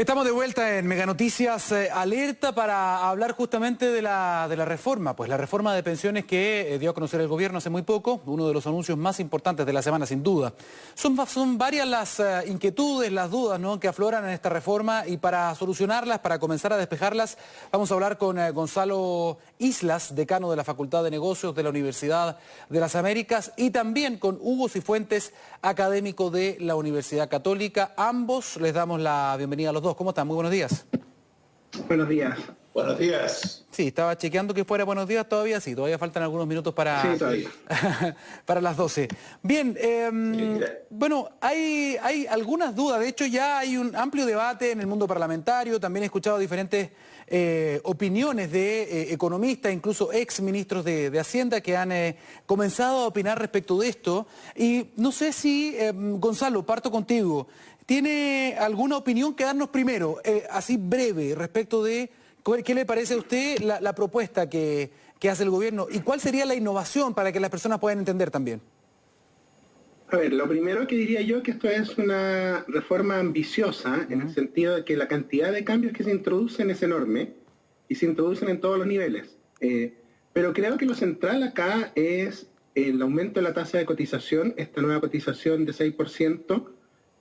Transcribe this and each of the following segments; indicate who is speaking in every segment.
Speaker 1: Estamos de vuelta en Mega Noticias, alerta para hablar justamente de la reforma, pues la reforma de pensiones que dio a conocer el gobierno hace muy poco, uno de los anuncios más importantes de la semana sin duda. Son varias las inquietudes, las dudas, ¿no?, que afloran en esta reforma, y para solucionarlas, para comenzar a despejarlas, vamos a hablar con Gonzalo Islas, decano de la Facultad de Negocios de la Universidad de las Américas, y también con Hugo Cifuentes, académico de la Universidad Católica. Ambos les damos la bienvenida a los dos. ¿Cómo están? Muy buenos días.
Speaker 2: Buenos días.
Speaker 3: Buenos días.
Speaker 1: Sí, estaba chequeando que fuera buenos días, todavía sí, todavía faltan algunos minutos para,
Speaker 2: sí, todavía.
Speaker 1: para las 12. Bien, bueno, hay algunas dudas, de hecho ya hay un amplio debate en el mundo parlamentario, también he escuchado diferentes opiniones de economistas, incluso ex ministros de Hacienda, que han comenzado a opinar respecto de esto, y no sé si, Gonzalo, parto contigo, ¿tiene alguna opinión que darnos primero, así breve, respecto de qué le parece a usted la propuesta que hace el gobierno y cuál sería la innovación para que las personas puedan entender también?
Speaker 2: A ver, lo primero que diría yo es que esto es una reforma ambiciosa, en el sentido de que la cantidad de cambios que se introducen es enorme y se introducen en todos los niveles. Pero creo que lo central acá es el aumento de la tasa de cotización, esta nueva cotización de 6%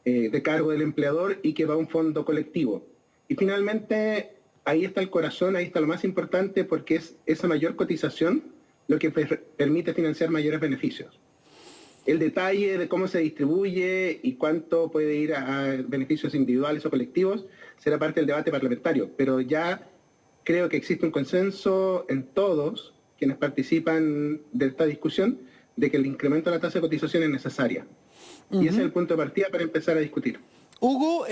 Speaker 2: de cargo del empleador y que va a un fondo colectivo. Y finalmente, ahí está el corazón, ahí está lo más importante, porque es esa mayor cotización lo que permite financiar mayores beneficios. El detalle de cómo se distribuye y cuánto puede ir a beneficios individuales o colectivos será parte del debate parlamentario, pero ya creo que existe un consenso en todos quienes participan de esta discusión de que el incremento de la tasa de cotización es necesaria. Y ese es el punto de partida para empezar a discutir.
Speaker 1: Hugo,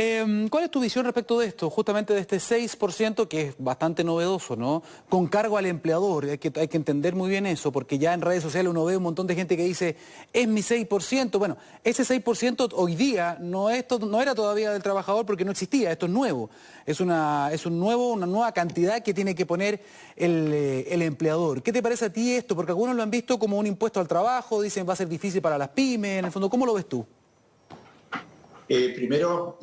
Speaker 1: ¿cuál es tu visión respecto de esto? Justamente de este 6%, que es bastante novedoso, ¿no? Con cargo al empleador. Hay que entender muy bien eso, porque ya en redes sociales uno ve un montón de gente que dice, es mi 6%. Bueno, ese 6% hoy día no era todavía del trabajador porque no existía, esto es nuevo. Es una nueva cantidad que tiene que poner el empleador. ¿Qué te parece a ti esto? Porque algunos lo han visto como un impuesto al trabajo, dicen va a ser difícil para las pymes, en el fondo, ¿cómo lo ves tú?
Speaker 3: Primero,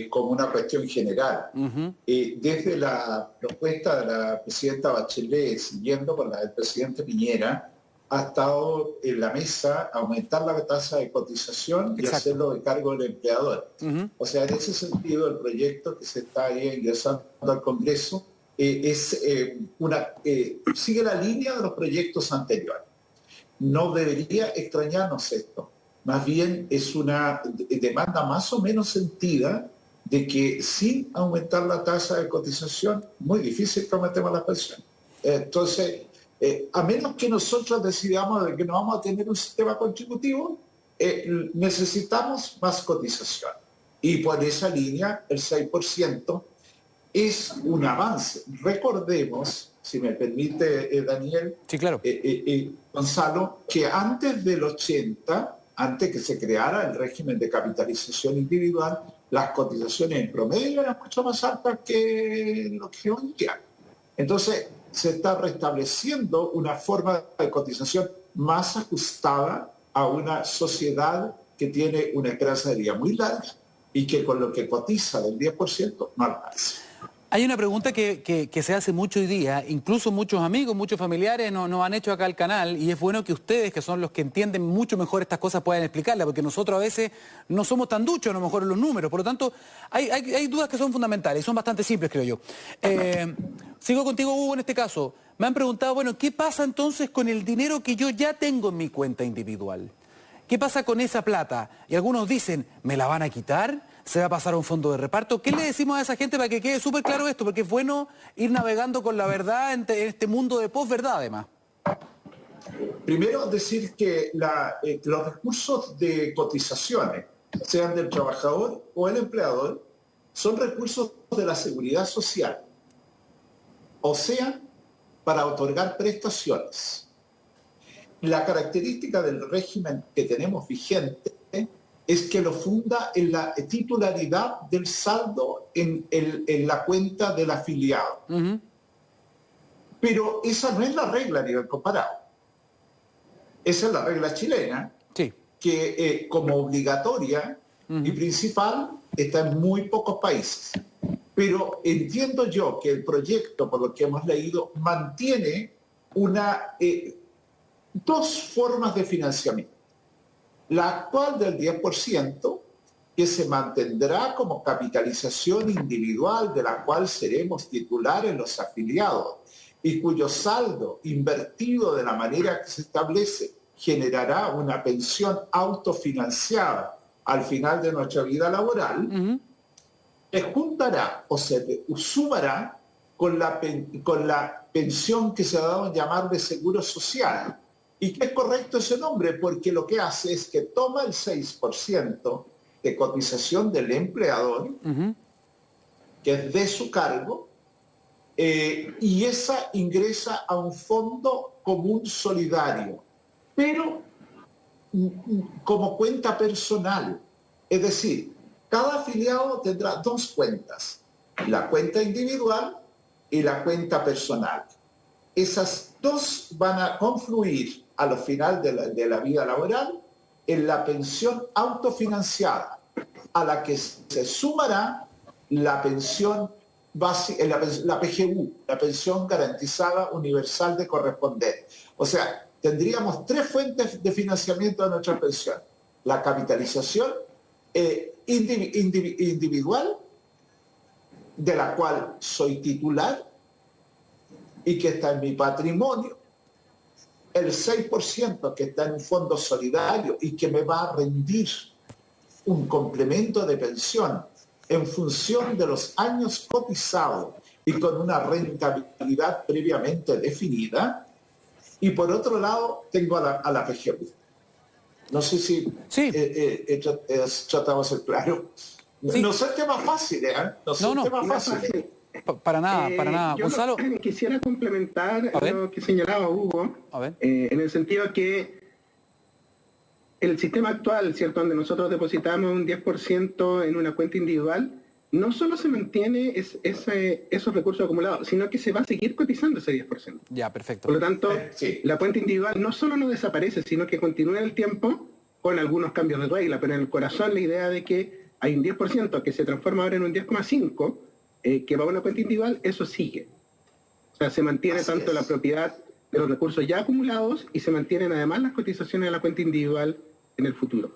Speaker 3: como una cuestión general, desde la propuesta de la presidenta Bachelet, siguiendo con la del presidente Piñera, ha estado en la mesa aumentar la tasa de cotización y hacerlo de cargo del empleador. O sea, en ese sentido, el proyecto que se está ahí ingresando al Congreso sigue la línea de los proyectos anteriores. No debería extrañarnos esto. Más bien es una demanda más o menos sentida de que sin aumentar la tasa de cotización, muy difícil que aumentemos las pensiones. Entonces, a menos que nosotros decidamos de que no vamos a tener un sistema contributivo, necesitamos más cotización. Y por esa línea, el 6% es un avance. Recordemos, si me permite, Daniel,
Speaker 1: sí, claro.
Speaker 3: Gonzalo, que antes del 80... antes que se creara el régimen de capitalización individual, las cotizaciones en promedio eran mucho más altas que lo que hoy día. Entonces, se está restableciendo una forma de cotización más ajustada a una sociedad que tiene una esperanza de vida muy larga y que con lo que cotiza del 10% no alcanza.
Speaker 1: Hay una pregunta que se hace mucho hoy día, incluso muchos amigos, muchos familiares nos han hecho acá al canal, y es bueno que ustedes, que son los que entienden mucho mejor estas cosas, puedan explicarlas, porque nosotros a veces no somos tan duchos a lo mejor en los números, por lo tanto hay dudas que son fundamentales, son bastante simples, creo yo. Sigo contigo, Hugo, en este caso. Me han preguntado, bueno, ¿qué pasa entonces con el dinero que yo ya tengo en mi cuenta individual? ¿Qué pasa con esa plata? Y algunos dicen, ¿me la van a quitar? ¿Se va a pasar a un fondo de reparto? ¿Qué le decimos a esa gente para que quede súper claro esto? Porque es bueno ir navegando con la verdad en este mundo de posverdad, además.
Speaker 3: Primero, decir que los recursos de cotizaciones, sean del trabajador o el empleador, son recursos de la seguridad social. O sea, para otorgar prestaciones. La característica del régimen que tenemos vigente es que lo funda en la titularidad del saldo en la cuenta del afiliado. Pero esa no es la regla a nivel comparado. Esa es la regla chilena,
Speaker 1: sí,
Speaker 3: que como obligatoria y principal está en muy pocos países. Pero entiendo yo que el proyecto, por lo que hemos leído, mantiene dos formas de financiamiento. La actual del 10%, que se mantendrá como capitalización individual de la cual seremos titulares los afiliados y cuyo saldo invertido de la manera que se establece generará una pensión autofinanciada al final de nuestra vida laboral, se juntará o se sumará con la pensión que se ha dado a llamar de seguro social. Y que es correcto ese nombre, porque lo que hace es que toma el 6% de cotización del empleador, que es de su cargo, y esa ingresa a un fondo común solidario, pero como cuenta personal. Es decir, cada afiliado tendrá dos cuentas, la cuenta individual y la cuenta personal. Esas dos van a confluir a lo final de la vida laboral en la pensión autofinanciada, a la que se sumará la pensión básica, la PGU, la pensión garantizada universal de corresponder. O sea, tendríamos tres fuentes de financiamiento de nuestra pensión: la capitalización individual, de la cual soy titular y que está en mi patrimonio, el 6% que está en un fondo solidario y que me va a rendir un complemento de pensión en función de los años cotizados y con una rentabilidad previamente definida. Y por otro lado tengo a la PGU. No sé si tratamos de ser claro. Sí. No es tema fácil, ¿eh? No es tema fácil.
Speaker 1: Para nada.
Speaker 2: Yo
Speaker 1: Gonzalo,
Speaker 2: quisiera complementar lo que señalaba Hugo, en el sentido que el sistema actual, ¿cierto?, donde nosotros depositamos un 10% en una cuenta individual, no solo se mantiene esos recursos acumulados, sino que se va a seguir cotizando ese 10%.
Speaker 1: Ya, perfecto.
Speaker 2: Por lo tanto, la cuenta individual no solo no desaparece, sino que continúa en el tiempo con algunos cambios de regla, pero en el corazón la idea de que hay un 10% que se transforma ahora en un 10,5%, que va a una cuenta individual, eso sigue. O sea, se mantiene tanto la propiedad de los recursos ya acumulados y se mantienen además las cotizaciones de la cuenta individual en el futuro.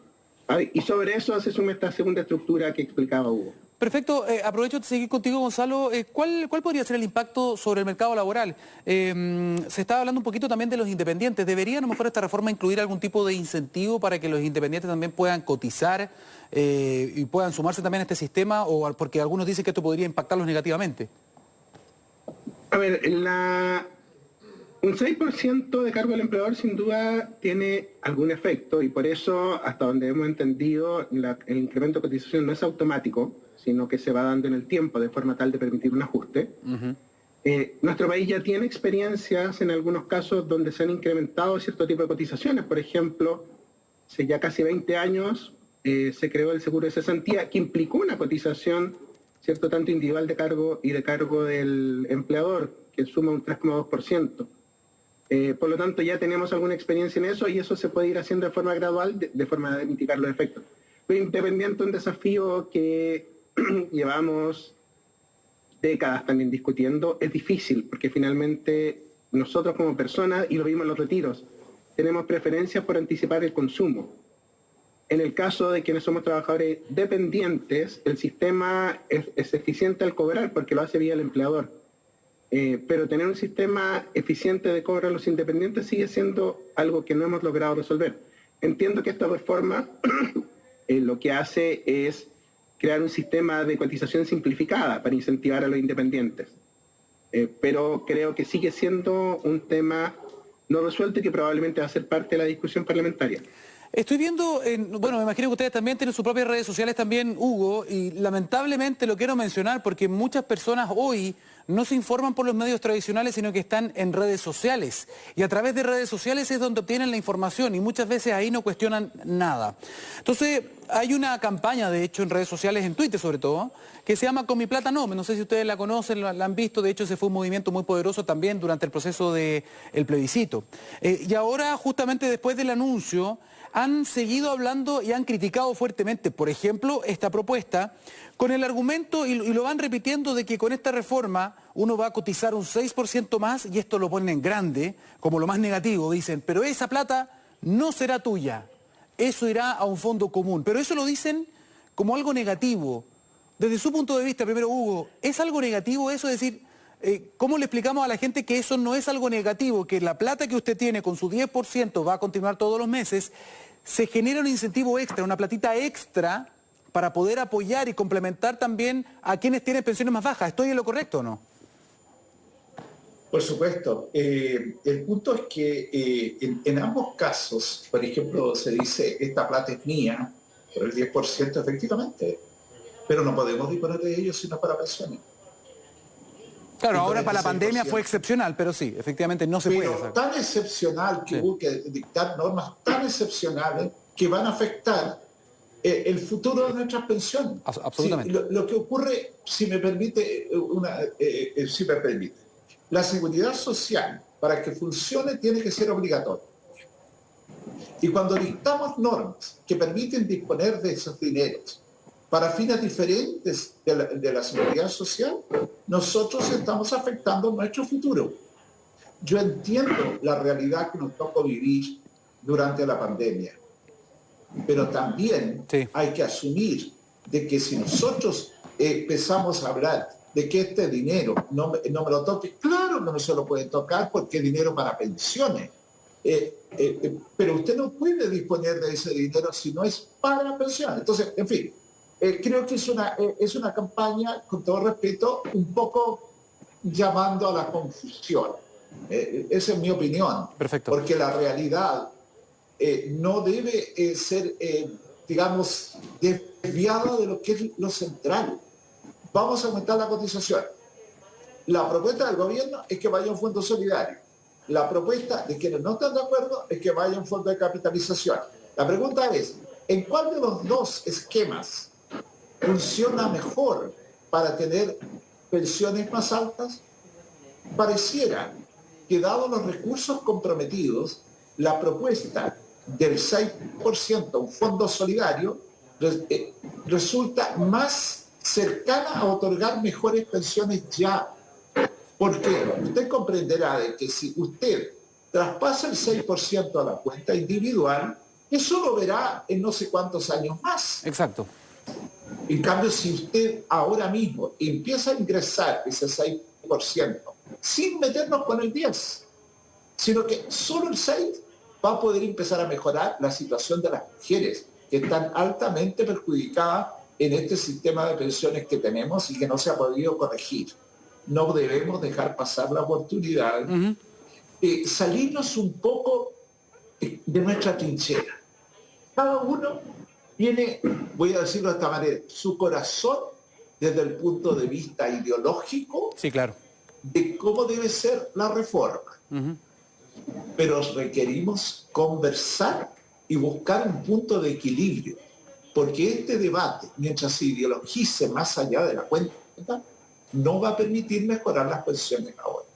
Speaker 2: Y sobre eso se suma esta segunda estructura que explicaba Hugo.
Speaker 1: Perfecto, aprovecho de seguir contigo, Gonzalo. ¿Cuál podría ser el impacto sobre el mercado laboral? Se estaba hablando un poquito también de los independientes. ¿Debería a lo mejor esta reforma incluir algún tipo de incentivo para que los independientes también puedan cotizar y puedan sumarse también a este sistema? O porque algunos dicen que esto podría impactarlos negativamente.
Speaker 2: A ver, un 6% de cargo del empleador sin duda tiene algún efecto y por eso, hasta donde hemos entendido, el incremento de cotización no es automático, sino que se va dando en el tiempo de forma tal de permitir un ajuste. Nuestro país ya tiene experiencias en algunos casos donde se han incrementado cierto tipo de cotizaciones. Por ejemplo, hace ya casi 20 años se creó el seguro de cesantía, que implicó una cotización, cierto, tanto individual de cargo y de cargo del empleador, que suma un 3,2%. Por lo tanto, ya tenemos alguna experiencia en eso y eso se puede ir haciendo de forma gradual, de forma de mitigar los efectos. Pero independiente de un desafío que llevamos décadas también discutiendo, es difícil, porque finalmente nosotros como personas, y lo vimos en los retiros, tenemos preferencias por anticipar el consumo. En el caso de quienes somos trabajadores dependientes, el sistema es eficiente al cobrar porque lo hace vía el empleador. Pero tener un sistema eficiente de cobro a los independientes sigue siendo algo que no hemos logrado resolver. Entiendo que esta reforma lo que hace es crear un sistema de cotización simplificada para incentivar a los independientes. Pero creo que sigue siendo un tema no resuelto y que probablemente va a ser parte de la discusión parlamentaria.
Speaker 1: Estoy viendo, bueno, me imagino que ustedes también tienen sus propias redes sociales también, Hugo, y lamentablemente lo quiero mencionar porque muchas personas hoy no se informan por los medios tradicionales, sino que están en redes sociales. Y a través de redes sociales es donde obtienen la información y muchas veces ahí no cuestionan nada. Entonces, hay una campaña, de hecho, en redes sociales, en Twitter sobre todo, que se llama Con mi plata no sé si ustedes la conocen, la han visto, de hecho ese fue un movimiento muy poderoso también durante el proceso del plebiscito. Y ahora, justamente después del anuncio, han seguido hablando y han criticado fuertemente, por ejemplo, esta propuesta, con el argumento, y lo van repitiendo, de que con esta reforma uno va a cotizar un 6% más, y esto lo ponen en grande, como lo más negativo, dicen, pero esa plata no será tuya, eso irá a un fondo común. Pero eso lo dicen como algo negativo. Desde su punto de vista, primero, Hugo, ¿es algo negativo eso? Es decir, ¿cómo le explicamos a la gente que eso no es algo negativo, que la plata que usted tiene con su 10% va a continuar todos los meses, se genera un incentivo extra, una platita extra para poder apoyar y complementar también a quienes tienen pensiones más bajas? ¿Estoy en lo correcto o no?
Speaker 3: Por supuesto. El punto es que en ambos casos, por ejemplo, se dice esta plata es mía, por el 10% efectivamente, pero no podemos disponer de ello sino para pensiones.
Speaker 1: Claro, ahora para la pandemia fue excepcional, pero sí, efectivamente no se puede hacer.
Speaker 3: Pero tan excepcional que hubo que dictar normas tan excepcionales que van a afectar el futuro de nuestras pensiones.
Speaker 1: Absolutamente.
Speaker 3: Sí, lo que ocurre, si me permite, la seguridad social, para que funcione, tiene que ser obligatoria. Y cuando dictamos normas que permiten disponer de esos dineros para fines diferentes de la seguridad social, nosotros estamos afectando nuestro futuro. Yo entiendo la realidad que nos tocó vivir durante la pandemia, pero también hay que asumir de que si nosotros empezamos a hablar de que este dinero no me lo toque, claro que no se lo puede tocar porque es dinero para pensiones, pero usted no puede disponer de ese dinero si no es para pensiones. Entonces, en fin, creo que es una campaña, con todo respeto, un poco llamando a la confusión. Esa es mi opinión.
Speaker 1: Perfecto.
Speaker 3: Porque la realidad no debe ser, digamos, desviada de lo que es lo central. Vamos a aumentar la cotización. La propuesta del gobierno es que vaya a un fondo solidario. La propuesta de quienes no están de acuerdo es que vaya a un fondo de capitalización. La pregunta es, ¿en cuál de los dos esquemas funciona mejor para tener pensiones más altas? Pareciera que, dados los recursos comprometidos, la propuesta del 6%, un fondo solidario, resulta más cercana a otorgar mejores pensiones ya. Porque usted comprenderá de que si usted traspasa el 6% a la cuenta individual, eso lo verá en no sé cuántos años más.
Speaker 1: Exacto.
Speaker 3: En cambio, si usted ahora mismo empieza a ingresar ese 6%, sin meternos con el 10%, sino que solo el 6% va a poder empezar a mejorar la situación de las mujeres, que están altamente perjudicadas en este sistema de pensiones que tenemos y que no se ha podido corregir. No debemos dejar pasar la oportunidad de salirnos un poco de nuestra trinchera. Cada uno tiene, voy a decirlo de esta manera, su corazón desde el punto de vista ideológico,
Speaker 1: sí, claro,
Speaker 3: de cómo debe ser la reforma. Pero requerimos conversar y buscar un punto de equilibrio, porque este debate, mientras se ideologice más allá de la cuenta, no va a permitir mejorar las pensiones ahora.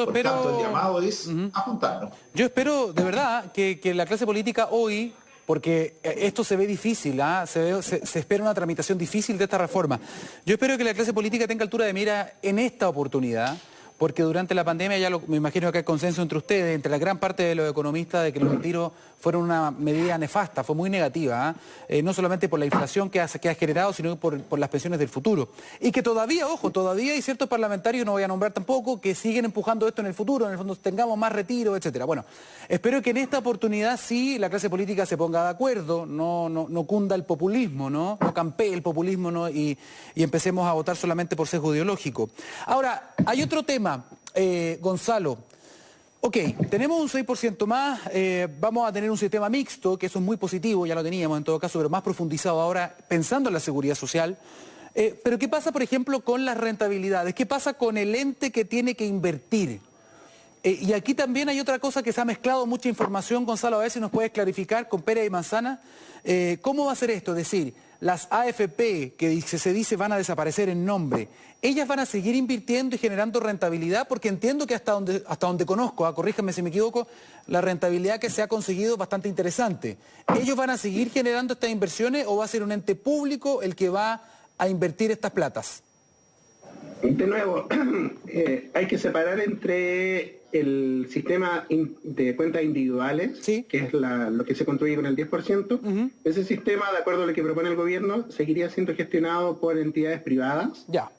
Speaker 3: Por tanto, el llamado es apuntarnos.
Speaker 1: Yo espero, de verdad, que la clase política hoy, porque esto se ve difícil, se espera una tramitación difícil de esta reforma. Yo espero que la clase política tenga altura de mira en esta oportunidad, porque durante la pandemia, me imagino que hay consenso entre ustedes, entre la gran parte de los economistas, de que los retiros fueron una medida nefasta, fue muy negativa, no solamente por la inflación que ha generado, sino por las pensiones del futuro. Y que todavía, ojo, todavía hay ciertos parlamentarios, no voy a nombrar tampoco, que siguen empujando esto en el futuro, en el fondo tengamos más retiro, etcétera. Bueno, espero que en esta oportunidad sí la clase política se ponga de acuerdo, no cunda el populismo, no campee el populismo, ¿no? y empecemos a votar solamente por sesgo ideológico. Ahora, hay otro tema, Gonzalo. Ok, tenemos un 6% más, vamos a tener un sistema mixto, que eso es muy positivo, ya lo teníamos en todo caso, pero más profundizado ahora, pensando en la seguridad social. Pero ¿qué pasa, por ejemplo, con las rentabilidades? ¿Qué pasa con el ente que tiene que invertir? Y aquí también hay otra cosa que se ha mezclado mucha información, Gonzalo, a ver si nos puedes clarificar con pera y manzana. ¿Cómo va a ser esto? Es decir, las AFP, que se dice van a desaparecer en nombre, ¿ellas van a seguir invirtiendo y generando rentabilidad? Porque entiendo que hasta donde conozco, corríjame si me equivoco, la rentabilidad que se ha conseguido es bastante interesante. ¿Ellos van a seguir generando estas inversiones o va a ser un ente público el que va a invertir estas platas?
Speaker 2: De nuevo, hay que separar entre el sistema de cuentas individuales,
Speaker 1: ¿sí?,
Speaker 2: que es lo que se construye con el 10%. Ese sistema, de acuerdo a lo que propone el gobierno, seguiría siendo gestionado por entidades privadas,
Speaker 1: Ya.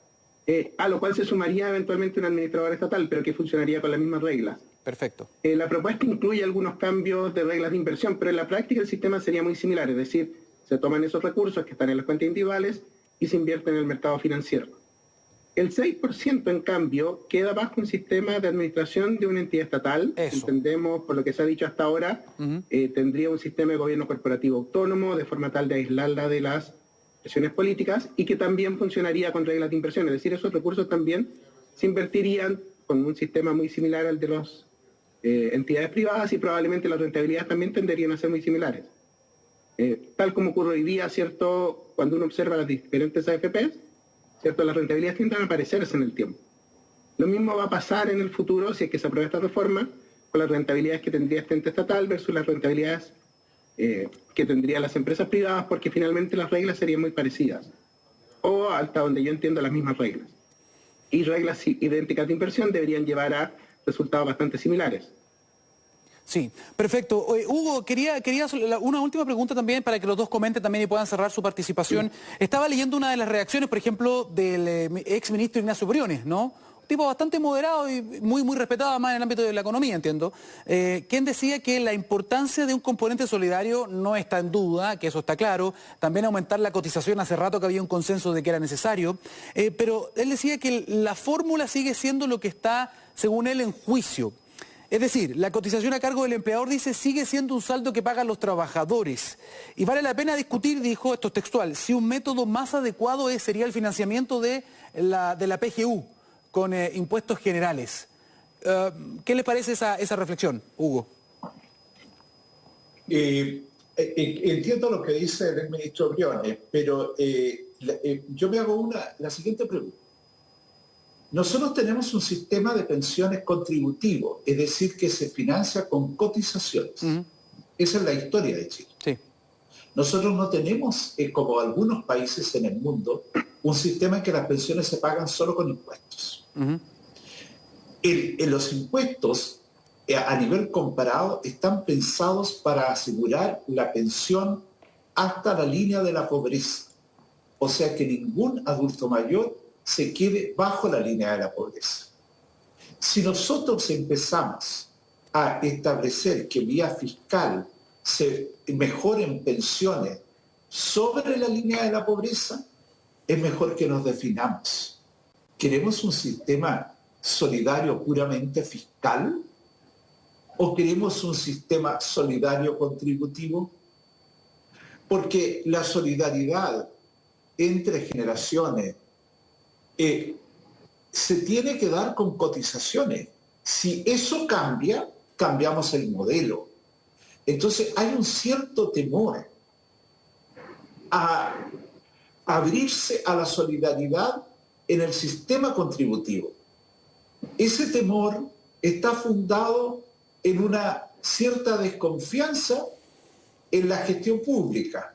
Speaker 2: A lo cual se sumaría eventualmente un administrador estatal, pero que funcionaría con las mismas reglas.
Speaker 1: Perfecto.
Speaker 2: La propuesta incluye algunos cambios de reglas de inversión, pero en la práctica el sistema sería muy similar, es decir, se toman esos recursos que están en las cuentas individuales y se invierten en el mercado financiero. El 6%, en cambio, queda bajo un sistema de administración de una entidad estatal.
Speaker 1: Eso.
Speaker 2: Entendemos, por lo que se ha dicho hasta ahora, tendría un sistema de gobierno corporativo autónomo, de forma tal de aislarla de las presiones políticas, y que también funcionaría con reglas de inversión. Es decir, esos recursos también se invertirían con un sistema muy similar al de las entidades privadas, y probablemente las rentabilidades también tenderían a ser muy similares. Tal como ocurre hoy día, ¿cierto?, cuando uno observa las diferentes AFPs, ¿cierto?, las rentabilidades tienden a parecerse en el tiempo. Lo mismo va a pasar en el futuro, si es que se aprueba esta reforma, con las rentabilidades que tendría este ente estatal versus las rentabilidades que tendrían las empresas privadas, porque finalmente las reglas serían muy parecidas, o hasta donde yo entiendo las mismas reglas. Y reglas idénticas de inversión deberían llevar a resultados bastante similares.
Speaker 1: Sí, perfecto. Hugo, quería una última pregunta también para que los dos comenten también y puedan cerrar su participación. Sí. Estaba leyendo una de las reacciones, por ejemplo, del ex ministro Ignacio Briones, ¿no? Un tipo bastante moderado y muy respetado además en el ámbito de la economía, entiendo. Quien decía que la importancia de un componente solidario no está en duda, que eso está claro. También aumentar la cotización, hace rato que había un consenso de que era necesario. Pero él decía que la fórmula sigue siendo lo que está, según él, en juicio. Es decir, la cotización a cargo del empleador, dice, sigue siendo un saldo que pagan los trabajadores. Y vale la pena discutir, dijo, esto es textual, si un método más adecuado sería el financiamiento de la PGU con impuestos generales. ¿Qué le parece esa reflexión, Hugo?
Speaker 3: Entiendo lo que dice el ministro Briones, pero yo me hago la siguiente pregunta. Nosotros tenemos un sistema de pensiones contributivo, es decir, que se financia con cotizaciones. Esa es la historia de Chile.
Speaker 1: Sí.
Speaker 3: Nosotros no tenemos, como algunos países en el mundo, un sistema en que las pensiones se pagan solo con impuestos. Los impuestos, a nivel comparado, están pensados para asegurar la pensión hasta la línea de la pobreza. O sea que ningún adulto mayor se quede bajo la línea de la pobreza. Si nosotros empezamos a establecer que vía fiscal se mejoren pensiones sobre la línea de la pobreza, es mejor que nos definamos. ¿Queremos un sistema solidario puramente fiscal o queremos un sistema solidario contributivo? Porque la solidaridad entre generaciones se tiene que dar con cotizaciones. Si eso cambia, cambiamos el modelo. Entonces hay un cierto temor a abrirse a la solidaridad en el sistema contributivo. Ese temor está fundado en una cierta desconfianza en la gestión pública,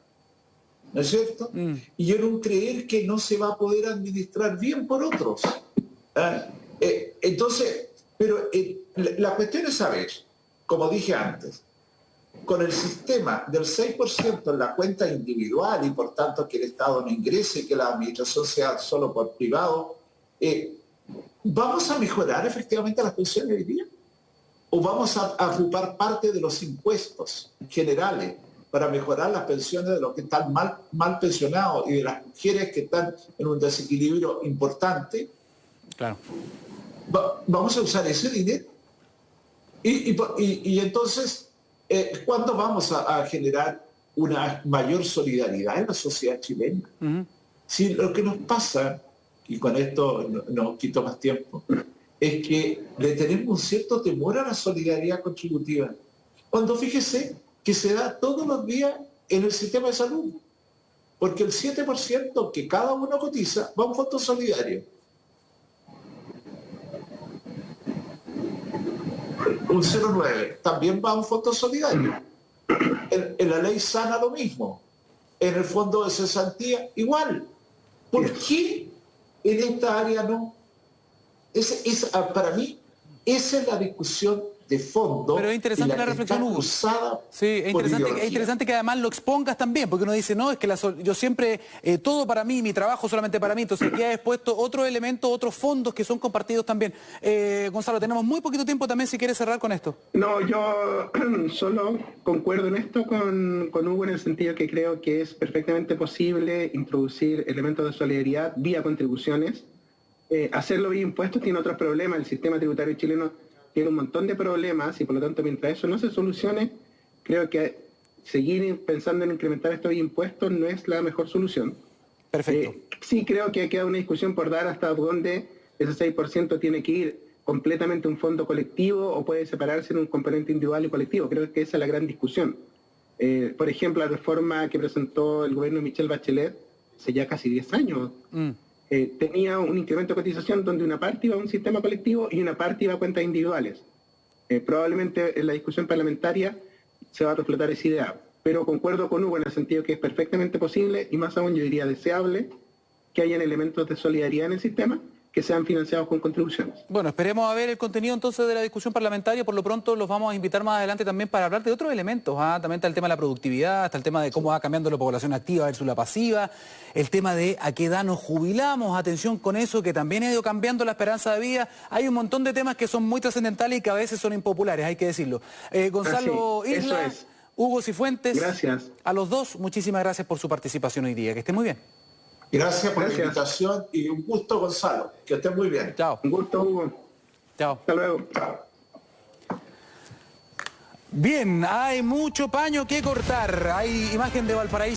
Speaker 3: ¿no es cierto? Y en un creer que no se va a poder administrar bien por otros. Entonces, pero la cuestión es saber, como dije antes, con el sistema del 6% en la cuenta individual y por tanto que el Estado no ingrese, que la administración sea solo por privado, ¿vamos a mejorar efectivamente las pensiones hoy día? ¿O vamos a ocupar parte de los impuestos generales para mejorar las pensiones de los que están mal pensionados y de las mujeres que están en un desequilibrio importante?
Speaker 1: Claro.
Speaker 3: ¿Vamos a usar ese dinero? Y entonces, ¿cuándo vamos a generar una mayor solidaridad en la sociedad chilena? Si lo que nos pasa, y con esto no quito más tiempo, es que le tenemos un cierto temor a la solidaridad contributiva. Cuando fíjese que se da todos los días en el sistema de salud. porque el 7% que cada uno cotiza va a un fondo solidario. Un 0,9 también va a un fondo solidario. En la ley sana lo mismo. En el fondo de cesantía igual. ¿Por qué en esta área no? Para mí, esa es la discusión de fondo.
Speaker 1: Pero es interesante la reflexión, Hugo. Sí, es interesante que además lo expongas también, porque uno dice, no, es que yo siempre, todo para mí, mi trabajo solamente para mí, entonces aquí ha expuesto otros elementos, otros fondos que son compartidos también. Gonzalo, tenemos muy poquito tiempo también, si quieres cerrar con esto.
Speaker 2: No, yo solo concuerdo en esto con Hugo en el sentido que creo que es perfectamente posible introducir elementos de solidaridad vía contribuciones. Hacerlo vía impuestos tiene otros problemas, el sistema tributario chileno tiene un montón de problemas y por lo tanto mientras eso no se solucione, creo que seguir pensando en incrementar estos impuestos no es la mejor solución.
Speaker 1: Perfecto.
Speaker 2: Sí creo que queda una discusión por dar hasta dónde ese 6% tiene que ir completamente a un fondo colectivo o puede separarse en un componente individual y colectivo. Creo que esa es la gran discusión. Por ejemplo, la reforma que presentó el gobierno de Michelle Bachelet hace ya casi 10 años. Tenía un incremento de cotización donde una parte iba a un sistema colectivo y una parte iba a cuentas individuales. Probablemente en la discusión parlamentaria se va a reflotar esa idea, pero concuerdo con Hugo en el sentido que es perfectamente posible y más aún yo diría deseable que hayan elementos de solidaridad en el sistema que sean financiados con contribuciones.
Speaker 1: Bueno, esperemos a ver el contenido entonces de la discusión parlamentaria. Por lo pronto los vamos a invitar más adelante también para hablar de otros elementos. También está el tema de la productividad, está el tema de cómo va cambiando la población activa versus la pasiva, el tema de a qué edad nos jubilamos, atención con eso, que también ha ido cambiando la esperanza de vida. Hay un montón de temas que son muy trascendentales y que a veces son impopulares, hay que decirlo. Gonzalo Isla, Hugo Cifuentes,
Speaker 2: gracias.
Speaker 1: A los dos, muchísimas gracias por su participación hoy día. Que estén muy bien.
Speaker 3: Gracias por la invitación y un gusto, Gonzalo. Que estés muy bien.
Speaker 1: Chao.
Speaker 2: Un gusto, Hugo.
Speaker 1: Chao.
Speaker 2: Hasta luego.
Speaker 3: Chao.
Speaker 1: Bien, hay mucho paño que cortar. Hay imagen de Valparaíso.